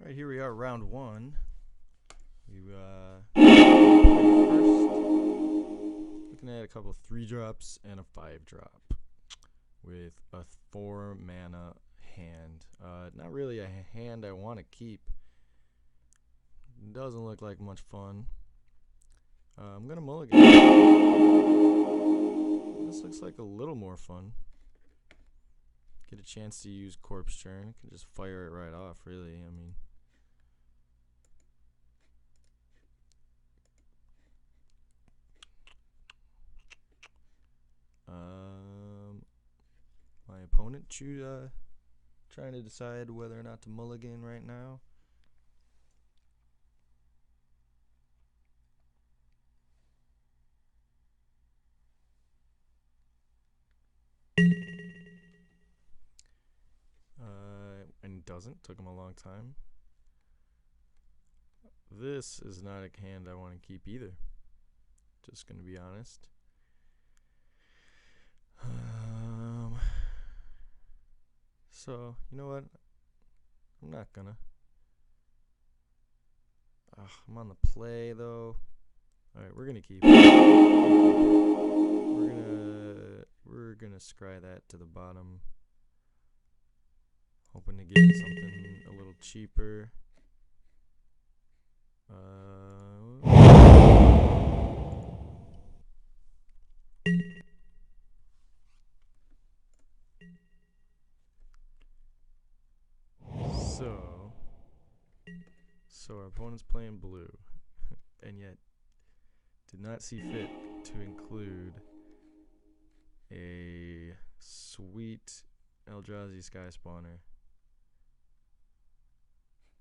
Alright, here we are, round one. We looking at a couple of 3-drops and a 5-drop with a 4 mana hand. Not really a hand I want to keep. Doesn't look like much fun. I'm gonna mulligan. This looks like a little more fun. Get a chance to use Corpse Churn. Can just fire it right off, really. I mean, my opponent trying to decide whether or not to mulligan right now. And doesn't. Took him a long time. This is not a hand I want to keep either. Just gonna be honest. So, you know what? I'm not gonna. I'm on the play though. Alright, we're gonna keep it. We're gonna scry that to the bottom. Hoping to get something a little cheaper. So our opponent's playing blue, and yet did not see fit to include a sweet Eldrazi Sky Spawner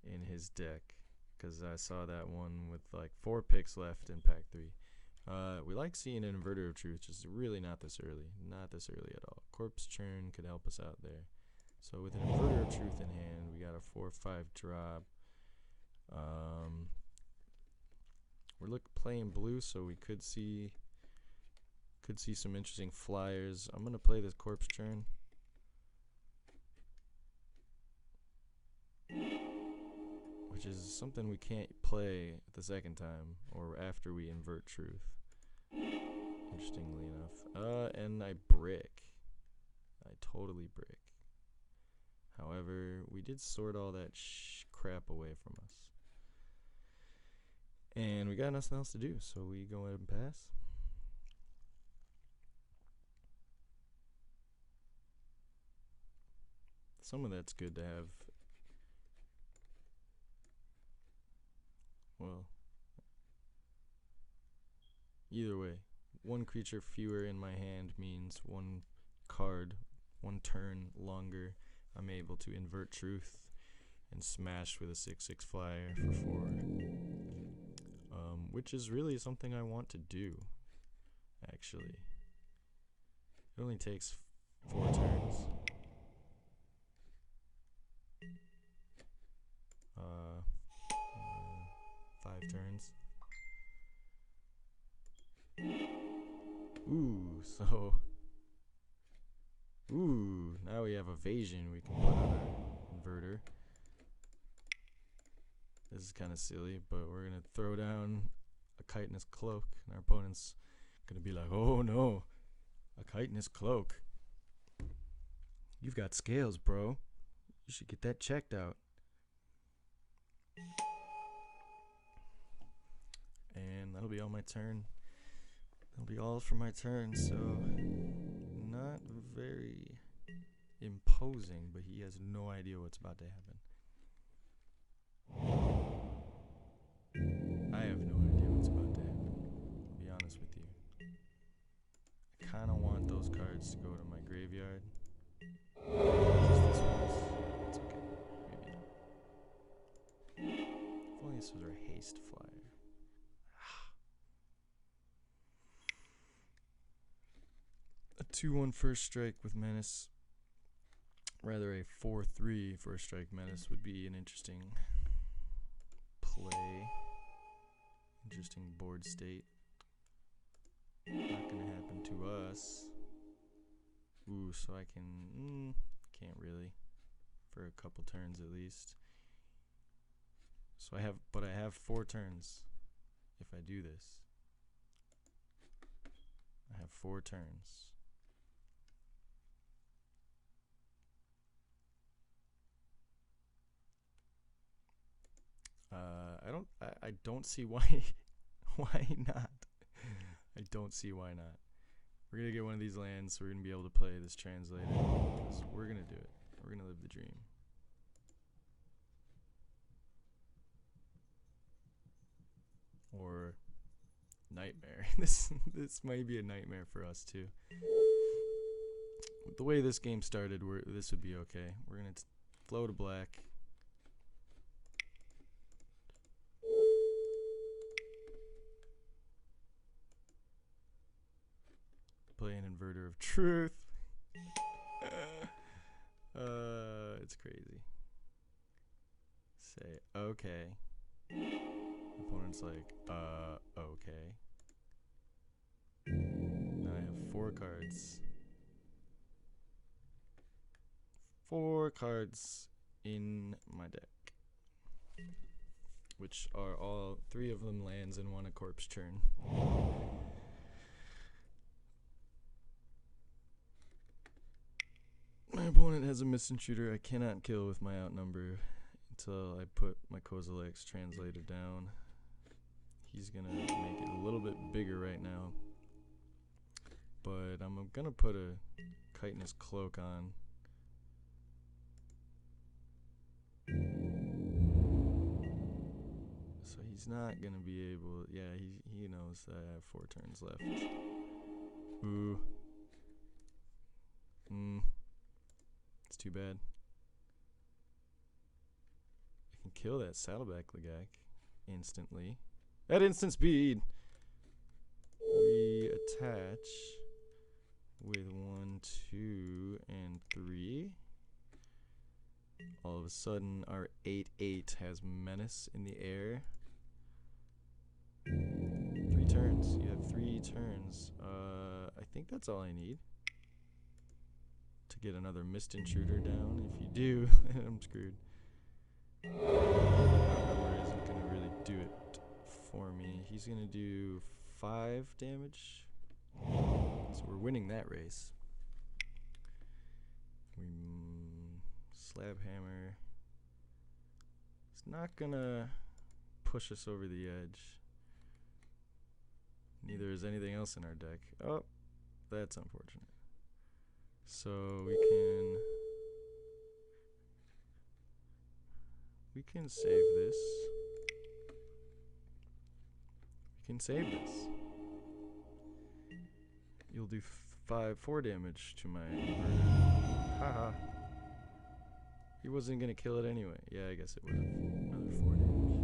in his deck, because I saw that one with like 4 picks left in pack 3. We like seeing an Inverter of Truth, just really not this early at all. Corpse Churn could help us out there. So with an Inverter of Truth in hand, we got a 4/5 drop. We're playing blue, so we could see some interesting flyers. I'm gonna play this Corpse Churn, which is something we can't play the second time or after we invert Truth. Interestingly enough, and I brick. I totally brick. However, we did sort all that crap away from us. And we got nothing else to do, so we go ahead and pass. Some of that's good to have. Well, either way, 1 creature fewer in my hand means 1 card, 1 turn longer. I'm able to invert Truth and smash with a 6/6 flyer for 4. Which is really something I want to do, actually. It only takes 4 turns. 5 turns. Now we have evasion we can put on our inverter. This is kind of silly, but we're going to throw down a chitinous cloak, and our opponent's going to be like, oh no, a chitinous cloak. You've got scales, bro. You should get that checked out. And that'll be all my turn. That'll be all for my turn, so not very imposing, but he has no idea what's about to happen. I have no idea what's about to happen, to be honest with you. I kind of want those cards to go to my graveyard. Just this one's. It's okay. Maybe not. If only this was our haste flyer. A 2/1 first strike with menace. Rather, a 4/3 first strike menace would be an interesting play. Interesting board state. Not gonna happen to us. Ooh, so I can can't really for a couple turns at least. So but I have 4 turns if I do this. I have 4 turns. I don't see why why not. I don't see why not. We're gonna get one of these lands, so we're gonna be able to play this translator. Because we're gonna do it. We're gonna live the dream. Or nightmare. This might be a nightmare for us too. The way this game started, this would be okay. We're gonna flow to black. Play an Inverter of Truth. It's crazy. Say okay. Opponent's like, okay. Now I have 4 cards. 4 cards in my deck, which are all 3 of them lands and 1 a corpse churn. My opponent has a mist intruder I cannot kill with my outnumber until I put my Kozilek's translator down. He's gonna make it a little bit bigger right now, but I'm gonna put a chitinous cloak on. So he's not gonna be able. Yeah, he knows that I have 4 turns left. Ooh. It's too bad. I can kill that Saddleback Legak instantly. At instant speed! We attach with 1, 2, and 3. All of a sudden, our 8/8 has Menace in the air. 3 turns. You have 3 turns. I think that's all I need to get another Mist Intruder down. If you do, I'm screwed. Outnumber isn't going to really do it for me. He's going to do 5 damage. So we're winning that race. Slab Hammer. It's not going to push us over the edge. Neither is anything else in our deck. Oh, that's unfortunate. So we can save this. We can save this. You'll do 4 damage to my inverter. Haha. He wasn't gonna kill it anyway. Yeah, I guess it would have. Another 4 damage.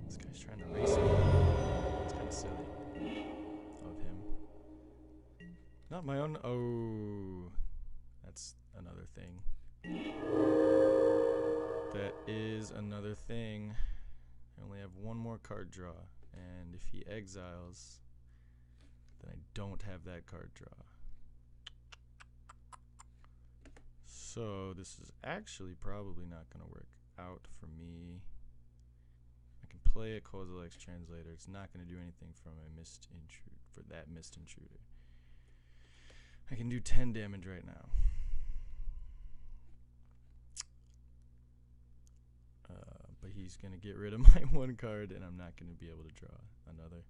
This guy's trying to race me. It's kind of silly of him. Not my own. Oh, that's another thing. That is another thing. I only have 1 more card draw, and if he exiles, then I don't have that card draw. So this is actually probably not going to work out for me. I can play a Kozilek's translator. It's not going to do anything from a Mist Intruder, for that Mist Intruder. I can do 10 damage right now. But he's going to get rid of my 1 card, and I'm not going to be able to draw another.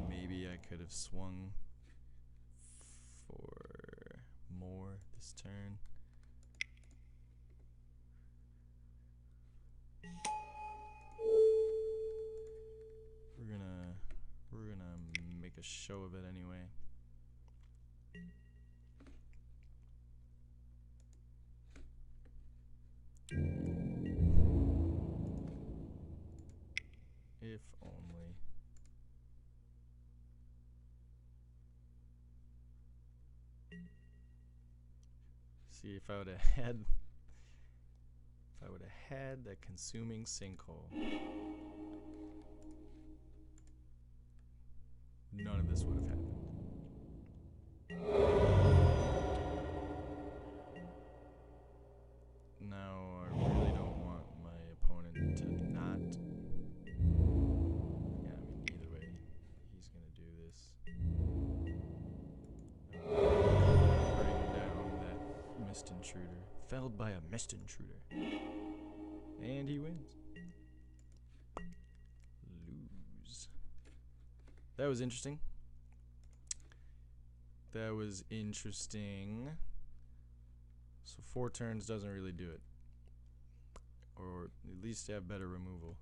Maybe I could have swung for more this turn. We're gonna make a show of it anyway. If only. See, if I would have had that consuming sinkhole, none of this would have happened. Felled by a mist intruder. And he wins. Lose. That was interesting. That was interesting. So 4 turns doesn't really do it. Or at least have better removal.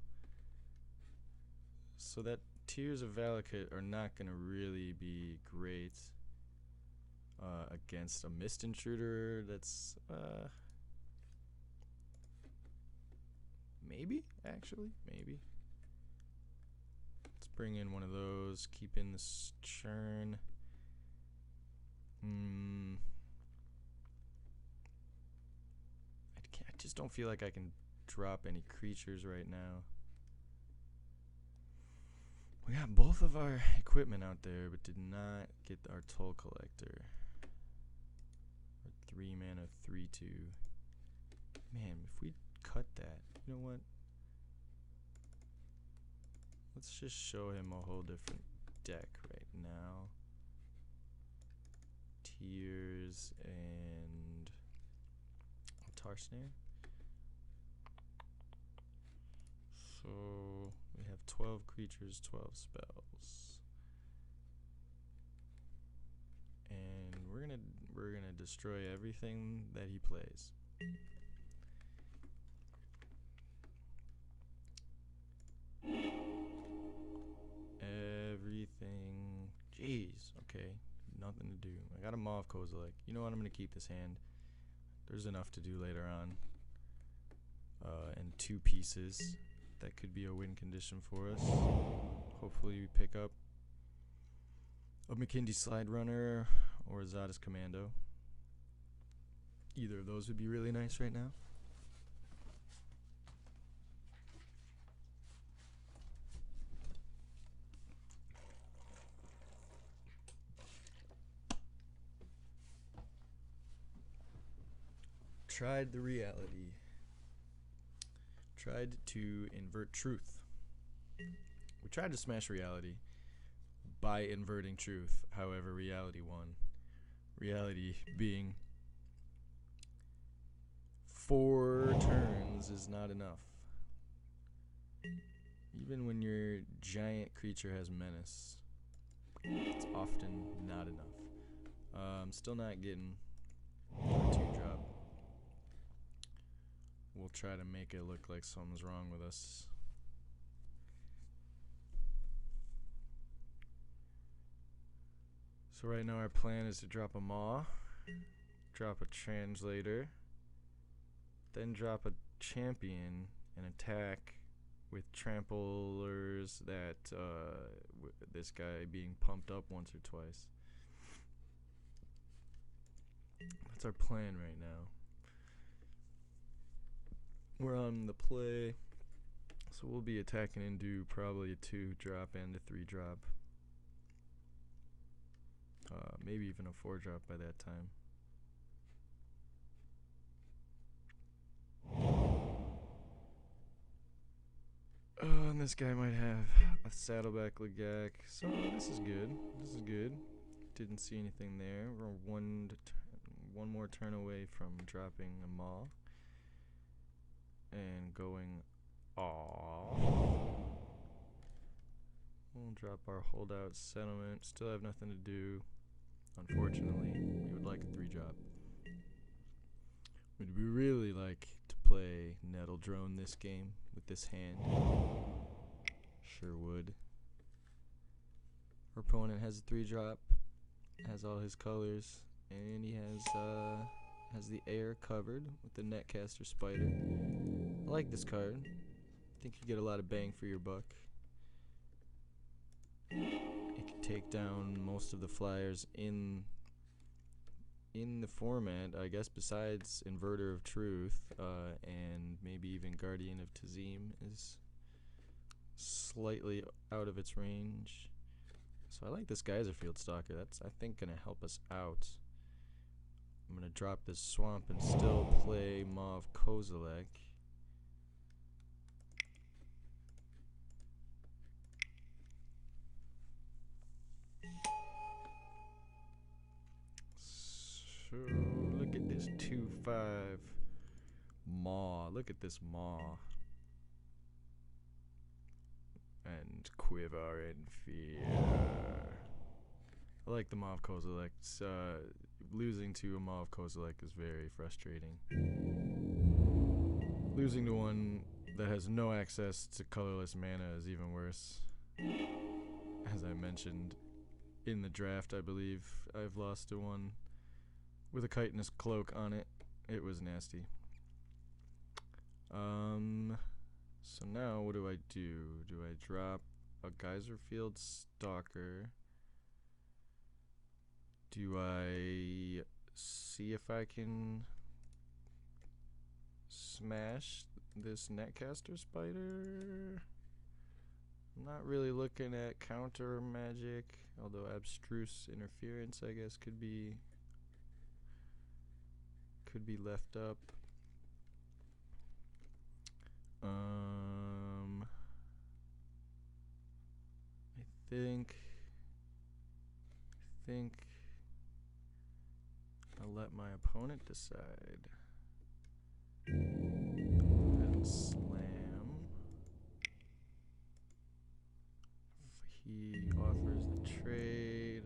So that Tears of Valakut are not going to really be great against a Mist Intruder. That's maybe, actually, maybe. Let's bring in one of those, keep in this churn. I just don't feel like I can drop any creatures right now. We got both of our equipment out there, but did not get our Toll Collector. Our 3 mana, 3/2. Man, if we cut that, you know what? Let's just show him a whole different deck right now. Tears and Tar Snare. So we have 12 creatures, 12 spells. And we're gonna destroy everything that he plays. Everything. Jeez, okay. Nothing to do. I got a Maw of Kozilek. You know what? I'm gonna keep this hand. There's enough to do later on. And 2 pieces. That could be a win condition for us. Hopefully we pick up a McKindy Slide Runner or a Zadis Commando. Either of those would be really nice right now. Tried the reality. Tried to invert truth. We tried to smash reality by inverting truth. However, reality won. Reality being 4 turns is not enough. Even when your giant creature has menace, it's often not enough. I'm still not getting a 2-drop. We'll try to make it look like something's wrong with us. So right now our plan is to drop a Maw, drop a Translator, then drop a Champion and attack with Tramplers that this guy being pumped up once or twice. That's our plan right now. We're on the play, so we'll be attacking into probably a 2-drop and a 3-drop. Maybe even a 4-drop by that time. And this guy might have a Saddleback Legak, so this is good. This is good. Didn't see anything there. We're one more turn away from dropping a Maw and going off. We'll drop our Holdout Settlement. Still have nothing to do. Unfortunately, we would like a 3-drop. Would we really like to play Nettle Drone this game with this hand? Sure would. Our opponent has a 3-drop, has all his colors, and he has the air covered with the Netcaster Spider. I like this card. I think you get a lot of bang for your buck. It can take down most of the flyers in the format, I guess, besides Inverter of Truth, and maybe even Guardian of Tazim is slightly out of its range. So I like this Geyser Field Stalker. That's, I think, going to help us out. I'm going to drop this Swamp and still play Maw of Kozilek. So look at this 2/5 Maw. Look at this maw. And quiver in fear. I like the Maw of Kozilek. Losing to a Maw of Kozilek is very frustrating. Losing to one that has no access to colorless mana is even worse. As I mentioned in the draft, I believe I've lost to one with a chitinous cloak on it. It was nasty. So now what do I do? Do I drop a Geyser Field Stalker? Do I see if I can smash this Netcaster Spider? I'm not really looking at counter magic, although Abstruse Interference I guess could be left up. I think I'll let my opponent decide. And slam. He offers the trade,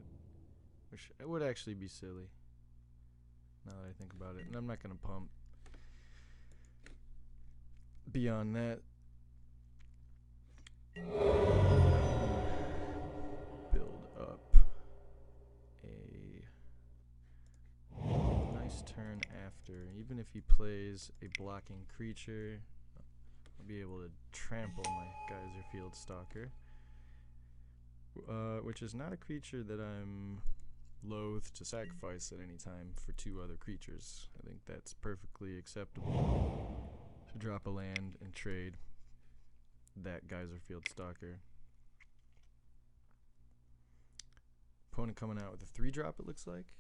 which it would actually be silly now that I think about it, and I'm not gonna pump beyond that. Build up a nice turn after. Even if he plays a blocking creature, I'll be able to trample my Geyser Field Stalker, which is not a creature that I'm loath to sacrifice at any time for two other creatures. I think that's perfectly acceptable to drop a land and trade that Geyser Field Stalker. Opponent coming out with a 3-drop, it looks like.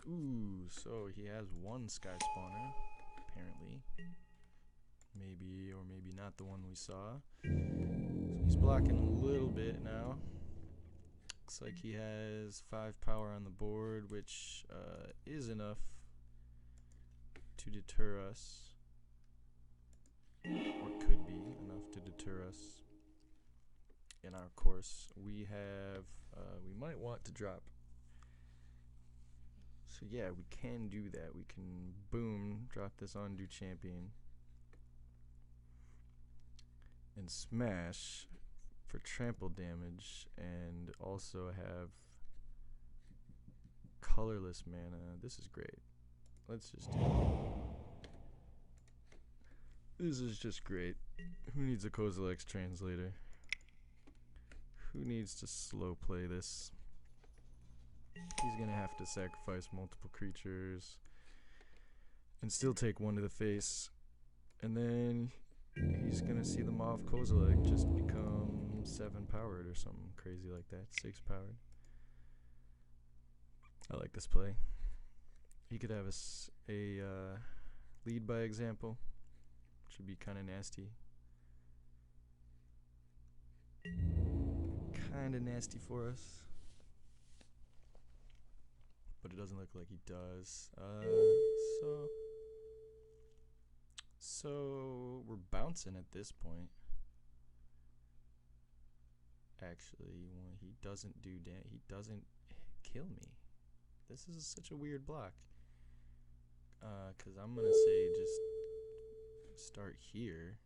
Ooh, so he has one Sky Spawner, apparently. Maybe or maybe not the one we saw. So he's blocking a little bit now. Looks like he has 5 power on the board, which is enough to deter us. Or could be enough to deter us in our course. We have, we might want to drop. So yeah, we can do that. We can, boom, drop this Undo Champion and smash for trample damage, and also have colorless mana. This is great. Let's just do it. This is just great. Who needs a Kozilek's Translator? Who needs to slow play this? He's gonna have to sacrifice multiple creatures and still take one to the face, and then he's gonna see the Maw of Kozilek just become 7 powered or something crazy like that. 6 powered. I like this play. He could have a lead by example, which would be kind of nasty. Kind of nasty for us. But it doesn't look like he does. So we're bouncing at this point. Actually, when he doesn't do damage, he doesn't kill me. This is such a weird block. Cause I'm gonna say just start here.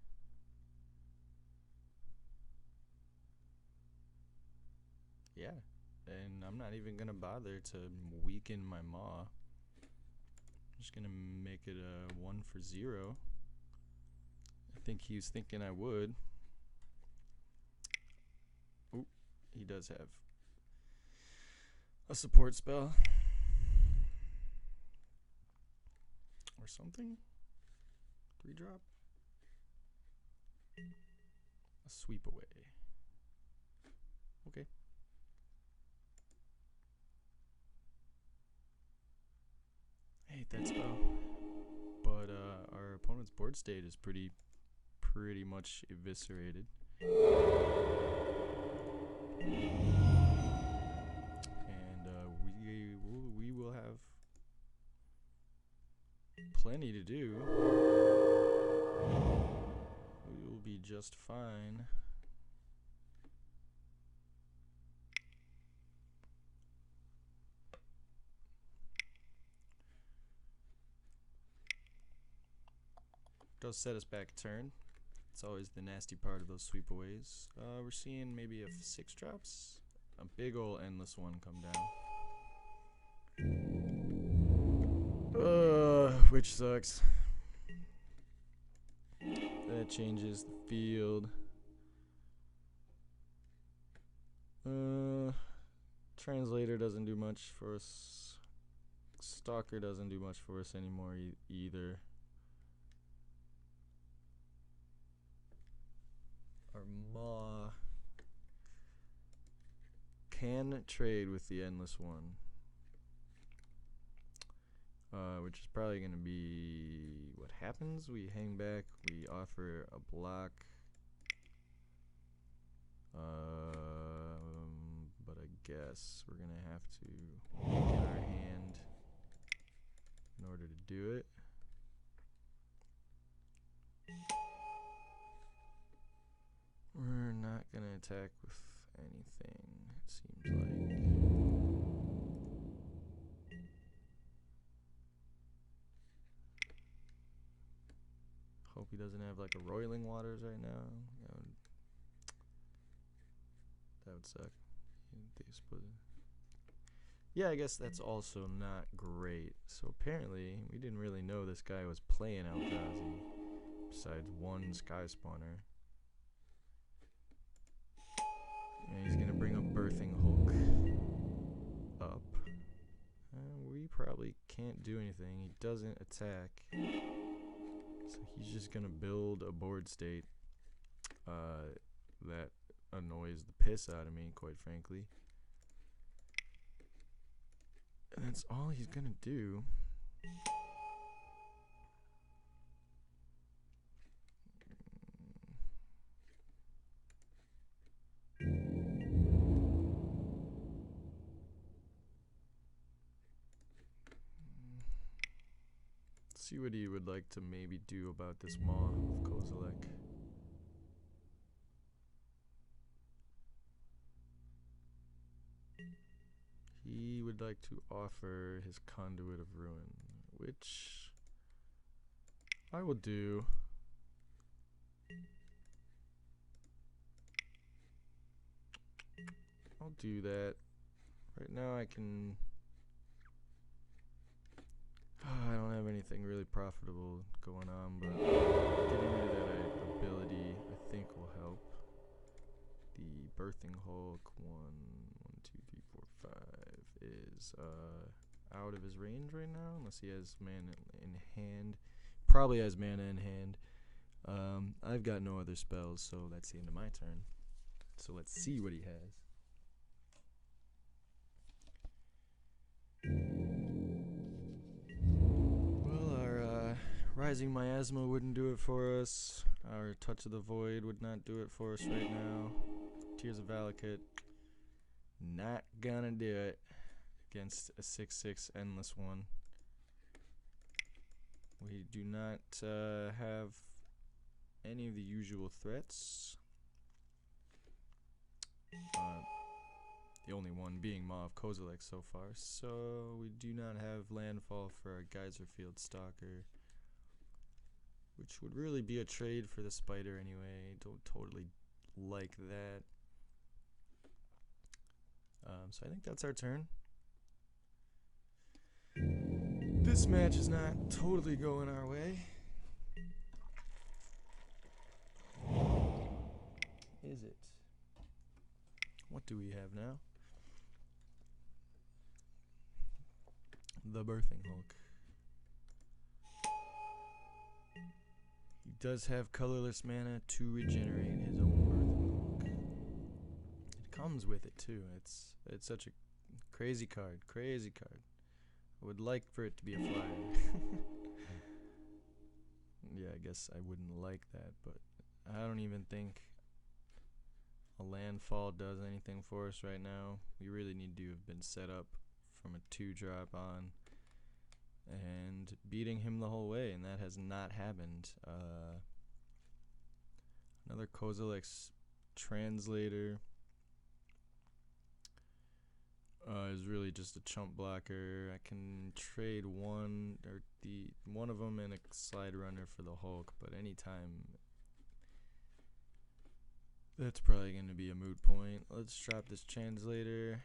Yeah. And I'm not even gonna bother to weaken my Maw. I'm just gonna make it a 1 for 0. I think he was thinking I would. Ooh, he does have a support spell or something. 3-drop. A sweep away. Okay. I hate that spell, but our opponent's board state is pretty much eviscerated. And we will have plenty to do. We will be just fine. Does set us back a turn. It's always the nasty part of those sweepaways. We're seeing maybe if 6 drops, a big ol' endless one come down. Which sucks. That changes the field. Translator doesn't do much for us. Stalker doesn't do much for us anymore either. Our Maw can trade with the endless one, which is probably going to be what happens. We hang back, we offer a block, but I guess we're going to have to weaken our hand in order to do it. We're not going to attack with anything, it seems like. Hope he doesn't have like a Roiling Waters right now. That would suck. Yeah, I guess that's also not great. So apparently, we didn't really know this guy was playing Eldrazi, besides one Sky Spawner. And he's gonna bring up Birthing Hulk up. We probably can't do anything. He doesn't attack. So he's just gonna build a board state that annoys the piss out of me, quite frankly. And that's all he's gonna do. See what he would like to maybe do about this Maw of Kozilek. He would like to offer his Conduit of Ruin, which I will do. I'll do that. Right now I can... I don't have anything really profitable going on, but getting rid of that ability I think will help. The Birthing Hulk 1, 2, 3, 4, 5 is out of his range right now, unless he has mana in hand. Probably has mana in hand. I've got no other spells, so that's the end of my turn. So let's see what he has. Rising Miasma wouldn't do it for us. Our Touch of the Void would not do it for us right now. Tears of Valakut, not gonna do it against a 6/6 endless one. We do not have any of the usual threats. The only one being Maw of Kozilek so far. So we do not have landfall for our Geyserfield Stalker, which would really be a trade for the spider anyway. Don't totally like that. So I think that's our turn. This match is not totally going our way. Is it? What do we have now? The Birthing Hulk. He does have colorless mana to regenerate his own Birthing Hulk. It comes with it too. It's such a crazy card. Crazy card. I would like for it to be a flyer. Yeah, I guess I wouldn't like that, but I don't even think a landfall does anything for us right now. We really need to have been set up from a 2-drop on. and beating him the whole way, and that has not happened. Another Kozilek's translator is really just a chump blocker. I can trade one of them and a slide runner for the Hulk, but anytime that's probably going to be a moot point. Let's drop this translator.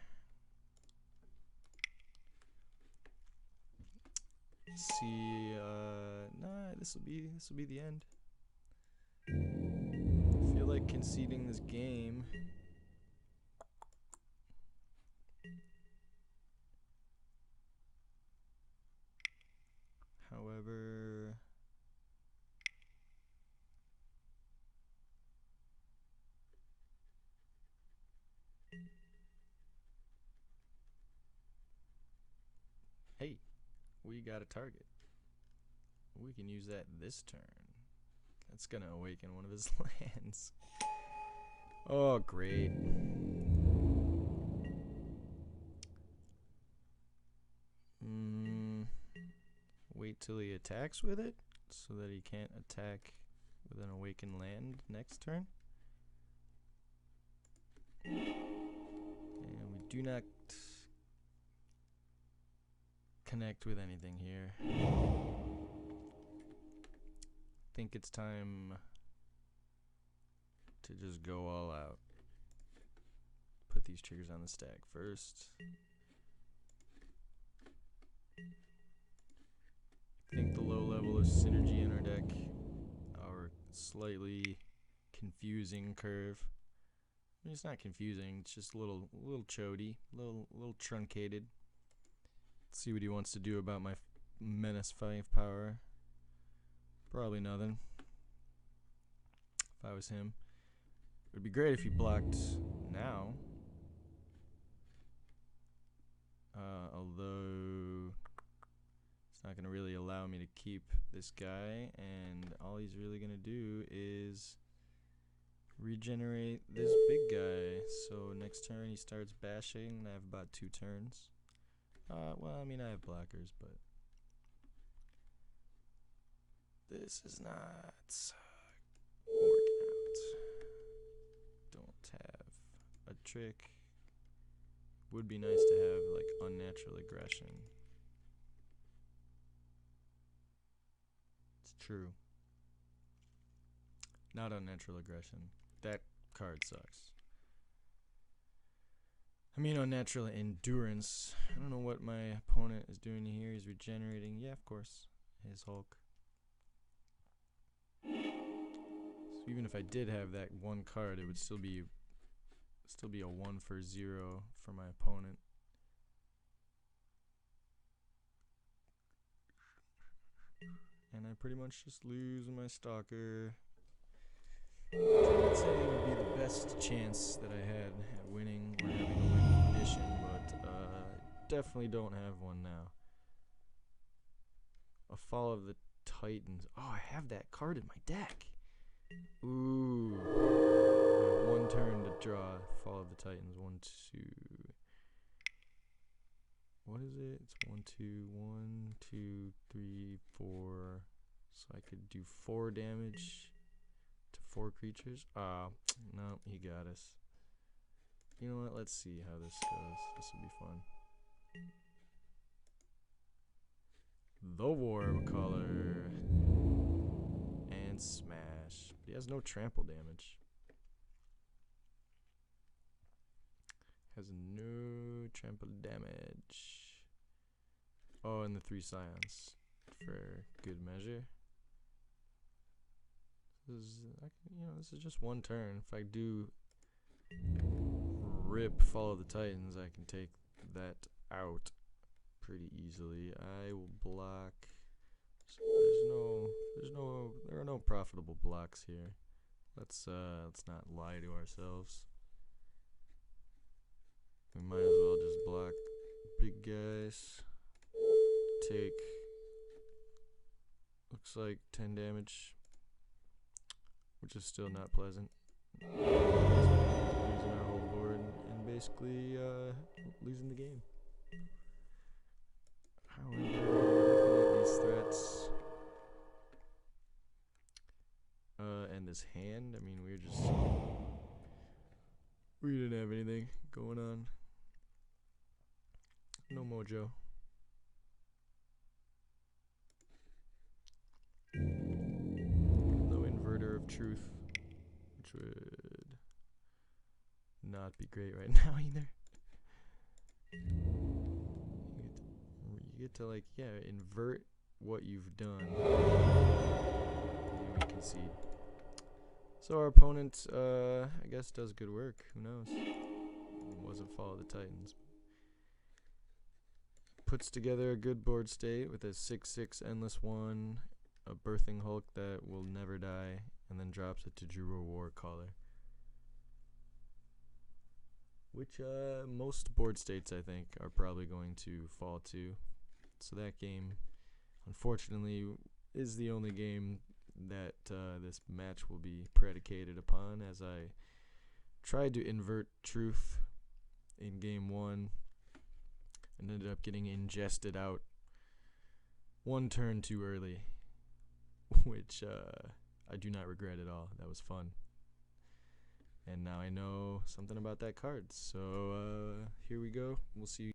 See, nah, this will be the end. I feel like conceding this game. However, hey, we got a target. We can use that this turn. That's gonna awaken one of his lands. Oh, great. Wait till he attacks with it, so that he can't attack with an awakened land next turn. And we do not connect with anything here. I think it's time to just go all out. Put these triggers on the stack first. I think the low level of synergy in our deck, our slightly confusing curve. I mean, it's not confusing, it's just a little chody, little truncated. Let's see what he wants to do about my Menace 5 power. Probably nothing. If I was him. It would be great if he blocked now. Although it's not going to really allow me to keep this guy, and all he's really going to do is regenerate this big guy. So next turn he starts bashing. I have about 2 turns. Well, I mean, I have blockers, but this is not working out. Don't have a trick. Would be nice to have like unnatural aggression. It's true. Not unnatural aggression. That card sucks. I mean unnatural endurance. I don't know what my opponent is doing here. He's regenerating. Yeah, of course. His Hulk. So even if I did have that one card, it would still be a 1 for 0 for my opponent. And I pretty much just lose my Stalker. I'd say it would be the best chance that I had at winning or having a winning condition, but definitely don't have one now. A Fall of the Titans. Oh, I have that card in my deck. Ooh. I have 1 turn to draw Fall of the Titans. 1, 2. What is it? It's 1, 2, 1, 2, 3, 4. So I could do 4 damage to 4 creatures. No, he got us. You know what? Let's see how this goes. This will be fun. The Warcaller. And smash. But he has no trample damage. Has no trample damage. Oh, and the 3 Scions for good measure. This is just 1 turn. If I do rip Fall of the Titans, I can take that out pretty easily. I will block. So there are no profitable blocks here. Let's not lie to ourselves. We might as well just block big guys. Take, looks like 10 damage, which is still not pleasant. Losing our whole board and basically losing the game. However, threats. And this hand, I mean, we didn't have anything going on. No mojo. No Inverter of Truth, which would not be great right now either. You get to like, yeah, invert what you've done. And we concede. So our opponent, I guess, does good work. Who knows? Wasn't Fall of the Titans. Puts together a good board state with a 6/6 Endless One, a Birthing Hulk that will never die, and then drops it to Juro War Caller. Which most board states, I think, are probably going to fall to. So that game, unfortunately, is the only game that this match will be predicated upon, as I tried to invert truth in game 1 and ended up getting ingested out one turn too early, which I do not regret at all. That was fun. And now I know something about that card. So here we go. We'll see you.